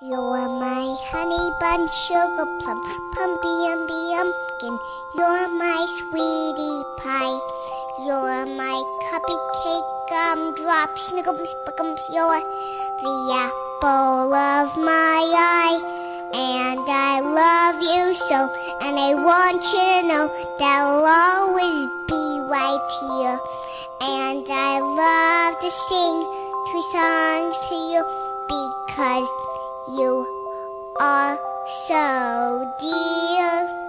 You're my honey bun, sugar plum, pumpy umby umpkin. You're my sweetie pie. You're my cupcake, gumdrop, snickums, spickums. You're the apple of my eye. And I love you so, and I want you to know that I'll always be right here. And I love to sing 3 songs to you because you are so dear.